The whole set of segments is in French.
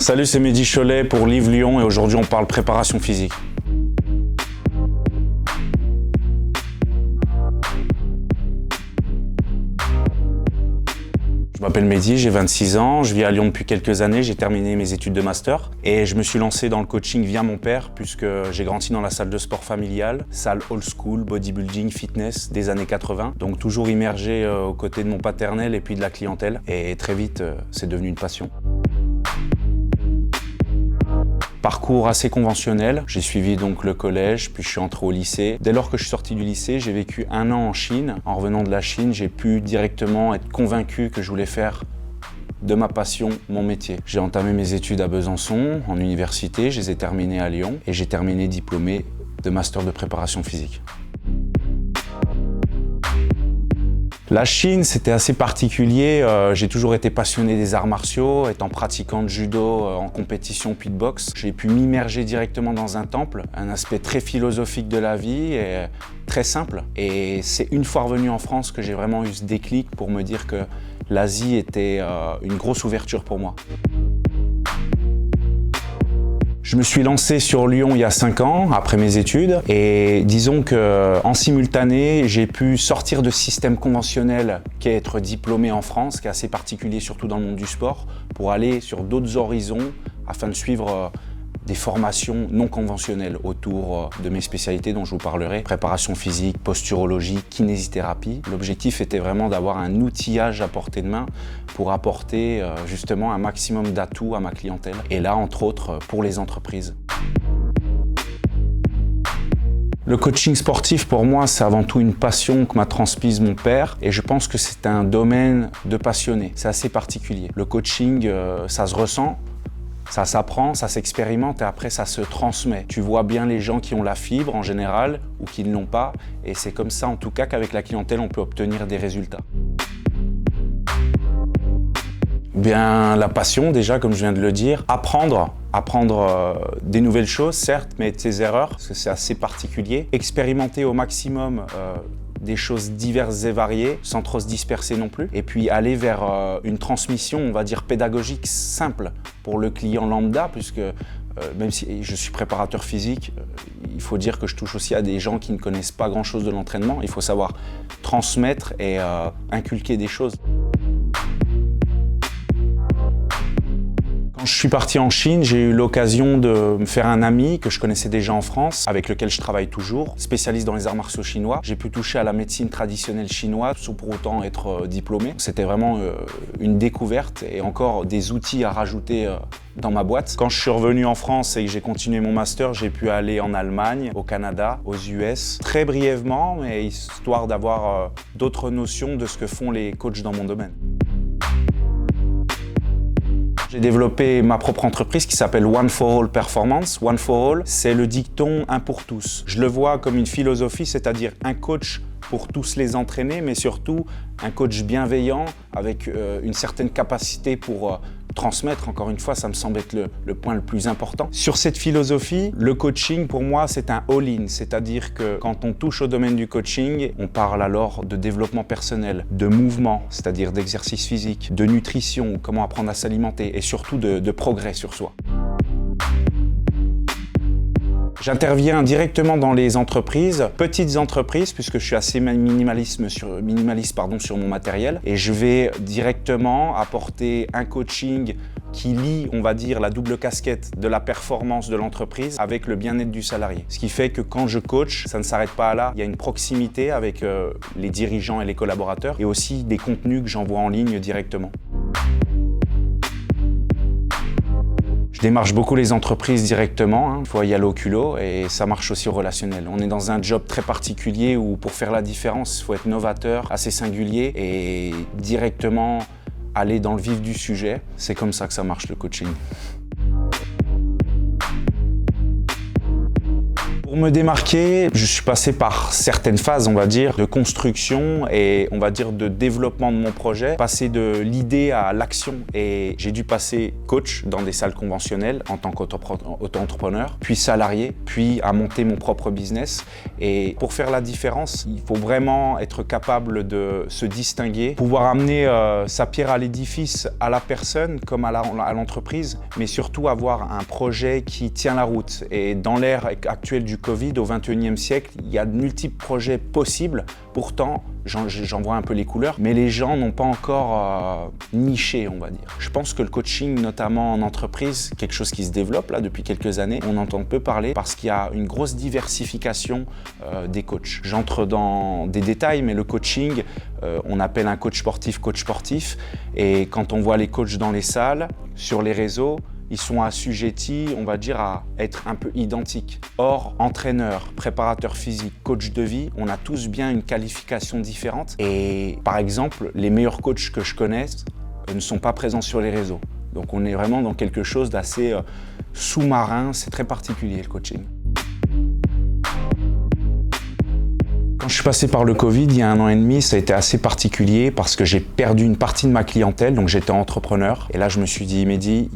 Salut, c'est Mehdi Cholet pour Live Lyon et aujourd'hui on parle préparation physique. Je m'appelle Mehdi, j'ai 26 ans, je vis à Lyon depuis quelques années, j'ai terminé mes études de master et je me suis lancé dans le coaching via mon père puisque j'ai grandi dans la salle de sport familiale, salle old school, bodybuilding, fitness des années 80, donc toujours immergé aux côtés de mon paternel et puis de la clientèle et très vite c'est devenu une passion. Parcours assez conventionnel, j'ai suivi donc le collège, puis je suis entré au lycée. Dès lors que je suis sorti du lycée, j'ai vécu 1 an en Chine. En revenant de la Chine, j'ai pu directement être convaincu que je voulais faire de ma passion mon métier. J'ai entamé mes études à Besançon, en université, je les ai terminées à Lyon et j'ai terminé diplômé de master de préparation physique. La Chine, c'était assez particulier. J'ai toujours été passionné des arts martiaux, étant pratiquant de judo en compétition puis de boxe. J'ai pu m'immerger directement dans un temple, un aspect très philosophique de la vie et très simple. Et c'est une fois revenu en France que j'ai vraiment eu ce déclic pour me dire que l'Asie était une grosse ouverture pour moi. Je me suis lancé sur Lyon il y a 5 ans, après mes études, et disons qu'en simultané, j'ai pu sortir de ce système conventionnel qui est être diplômé en France, qui est assez particulier surtout dans le monde du sport, pour aller sur d'autres horizons afin de suivre des formations non conventionnelles autour de mes spécialités dont je vous parlerai. Préparation physique, posturologie, kinésithérapie. L'objectif était vraiment d'avoir un outillage à portée de main pour apporter justement un maximum d'atouts à ma clientèle. Et là, entre autres, pour les entreprises. Le coaching sportif, pour moi, c'est avant tout une passion que m'a transmise mon père et je pense que c'est un domaine de passionné. C'est assez particulier. Le coaching, ça se ressent. Ça s'apprend, ça s'expérimente et après ça se transmet. Tu vois bien les gens qui ont la fibre en général ou qui ne l'ont pas et c'est comme ça en tout cas qu'avec la clientèle on peut obtenir des résultats. Bien la passion déjà comme je viens de le dire, apprendre des nouvelles choses certes mais de ses erreurs parce que c'est assez particulier, expérimenter au maximum des choses diverses et variées, sans trop se disperser non plus. Et puis aller vers une transmission, on va dire, pédagogique simple pour le client lambda, puisque même si je suis préparateur physique, il faut dire que je touche aussi à des gens qui ne connaissent pas grand-chose de l'entraînement. Il faut savoir transmettre et inculquer des choses. Quand je suis parti en Chine, j'ai eu l'occasion de me faire un ami que je connaissais déjà en France, avec lequel je travaille toujours, spécialiste dans les arts martiaux chinois. J'ai pu toucher à la médecine traditionnelle chinoise sans pour autant être diplômé. C'était vraiment une découverte et encore des outils à rajouter dans ma boîte. Quand je suis revenu en France et que j'ai continué mon master, j'ai pu aller en Allemagne, au Canada, aux US, très brièvement, mais histoire d'avoir d'autres notions de ce que font les coachs dans mon domaine. J'ai développé ma propre entreprise qui s'appelle One for All Performance. One for All, c'est le dicton un pour tous. Je le vois comme une philosophie, c'est-à-dire un coach pour tous les entraîner, mais surtout un coach bienveillant avec une certaine capacité pour transmettre. Encore une fois, ça me semble être le point le plus important. Sur cette philosophie, le coaching pour moi c'est un all-in, c'est-à-dire que quand on touche au domaine du coaching, on parle alors de développement personnel, de mouvement, c'est-à-dire d'exercice physique, de nutrition, comment apprendre à s'alimenter et surtout de progrès sur soi. J'interviens directement dans les entreprises, petites entreprises, puisque je suis assez minimaliste sur mon matériel. Et je vais directement apporter un coaching qui lie, on va dire, la double casquette de la performance de l'entreprise avec le bien-être du salarié. Ce qui fait que quand je coach, ça ne s'arrête pas là. Il y a une proximité avec les dirigeants et les collaborateurs et aussi des contenus que j'envoie en ligne directement. Je démarche beaucoup les entreprises directement, il faut y aller au culot et ça marche aussi au relationnel. On est dans un job très particulier où pour faire la différence, il faut être novateur, assez singulier et directement aller dans le vif du sujet. C'est comme ça que ça marche le coaching. Pour Pour me démarquer, je suis passé par certaines phases, on va dire, de construction et on va dire de développement de mon projet, passer de l'idée à l'action. Et j'ai dû passer coach dans des salles conventionnelles en tant qu'auto-entrepreneur, puis salarié, puis à monter mon propre business. Et pour faire la différence, il faut vraiment être capable de se distinguer, pouvoir amener sa pierre à l'édifice à la personne comme à l'entreprise, mais surtout avoir un projet qui tient la route. Et dans l'ère actuelle du Covid, au XXIe siècle, il y a de multiples projets possibles. Pourtant, j'en vois un peu les couleurs, mais les gens n'ont pas encore niché, on va dire. Je pense que le coaching, notamment en entreprise, quelque chose qui se développe là depuis quelques années, on entend peu parler parce qu'il y a une grosse diversification des coachs. J'entre dans des détails, mais le coaching, on appelle un coach sportif, et quand on voit les coachs dans les salles, sur les réseaux, ils sont assujettis, on va dire, à être un peu identiques. Or, entraîneur, préparateur physique, coach de vie, on a tous bien une qualification différente. Et par exemple, les meilleurs coachs que je connaisse ne sont pas présents sur les réseaux. Donc on est vraiment dans quelque chose d'assez sous-marin, c'est très particulier le coaching. Quand je suis passé par le Covid, il y a 1 an et demi, ça a été assez particulier parce que j'ai perdu une partie de ma clientèle, donc j'étais entrepreneur. Et là, je me suis dit, Mehdi,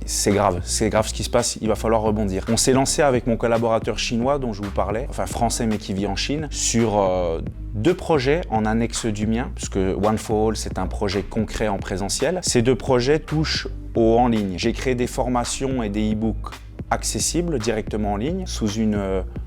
c'est grave ce qui se passe, il va falloir rebondir. On s'est lancé avec mon collaborateur chinois dont je vous parlais, enfin français mais qui vit en Chine, sur 2 projets en annexe du mien, puisque One for All, c'est un projet concret en présentiel. Ces 2 projets touchent au en ligne. J'ai créé des formations et des e-books accessible directement en ligne sous une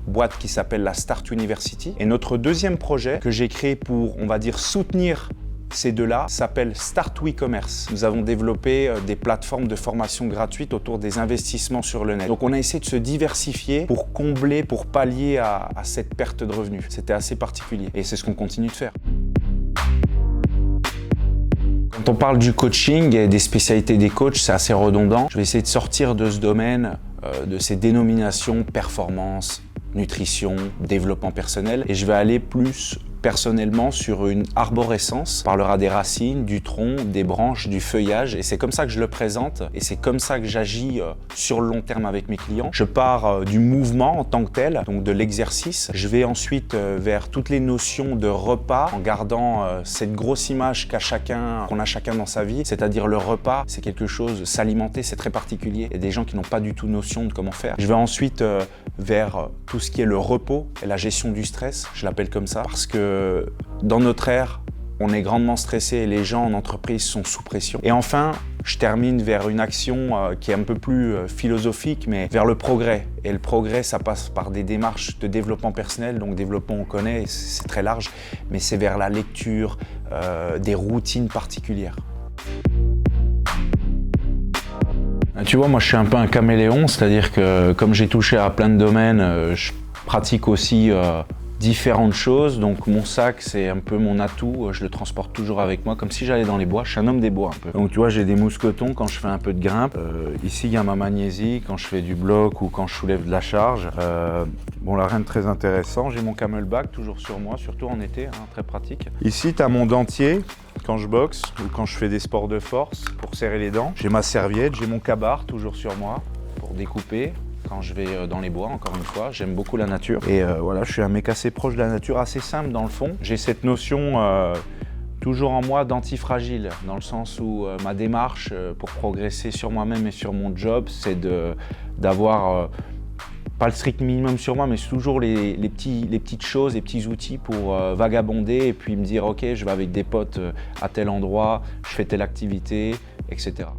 boîte qui s'appelle la Start University. Et notre deuxième projet que j'ai créé pour, on va dire, soutenir ces 2-là s'appelle Start WeCommerce. Nous avons développé des plateformes de formation gratuites autour des investissements sur le net. Donc on a essayé de se diversifier pour combler, pour pallier à cette perte de revenus. C'était assez particulier et c'est ce qu'on continue de faire. Quand on parle du coaching et des spécialités des coachs, c'est assez redondant. Je vais essayer de sortir de ce domaine, de ces dénominations performance, nutrition, développement personnel, et je vais aller plus personnellement sur une arborescence. On parlera des racines, du tronc, des branches, du feuillage, et c'est comme ça que je le présente et c'est comme ça que j'agis sur le long terme avec mes clients. Je pars du mouvement en tant que tel, donc de l'exercice. Je vais ensuite vers toutes les notions de repas en gardant cette grosse image qu'on a chacun dans sa vie, c'est-à-dire le repas, c'est quelque chose, s'alimenter, c'est très particulier. Il y a des gens qui n'ont pas du tout notion de comment faire. Je vais ensuite vers tout ce qui est le repos et la gestion du stress, je l'appelle comme ça, parce que dans notre ère, on est grandement stressé et les gens en entreprise sont sous pression. Et enfin, je termine vers une action qui est un peu plus philosophique, mais vers le progrès. Et le progrès, ça passe par des démarches de développement personnel. Donc développement, on connaît, c'est très large, mais c'est vers la lecture, des routines particulières. Tu vois, moi je suis un peu un caméléon, c'est-à-dire que comme j'ai touché à plein de domaines, je pratique aussi différentes choses, donc mon sac c'est un peu mon atout, je le transporte toujours avec moi comme si j'allais dans les bois, je suis un homme des bois un peu. Donc tu vois, j'ai des mousquetons quand je fais un peu de grimpe, ici il y a ma magnésie quand je fais du bloc ou quand je soulève de la charge. Bon là rien de très intéressant, j'ai mon camelback toujours sur moi, surtout en été, hein, très pratique. Ici tu as mon dentier quand je boxe ou quand je fais des sports de force pour serrer les dents. J'ai ma serviette, j'ai mon kabar toujours sur moi pour découper. Quand je vais dans les bois, encore une fois, j'aime beaucoup la nature. Et voilà, je suis un mec assez proche de la nature, assez simple dans le fond. J'ai cette notion toujours en moi d'antifragile, dans le sens où ma démarche pour progresser sur moi-même et sur mon job, c'est d'avoir pas le strict minimum sur moi, mais toujours les petites choses, les petits outils pour vagabonder et puis me dire ok, je vais avec des potes à tel endroit, je fais telle activité, etc.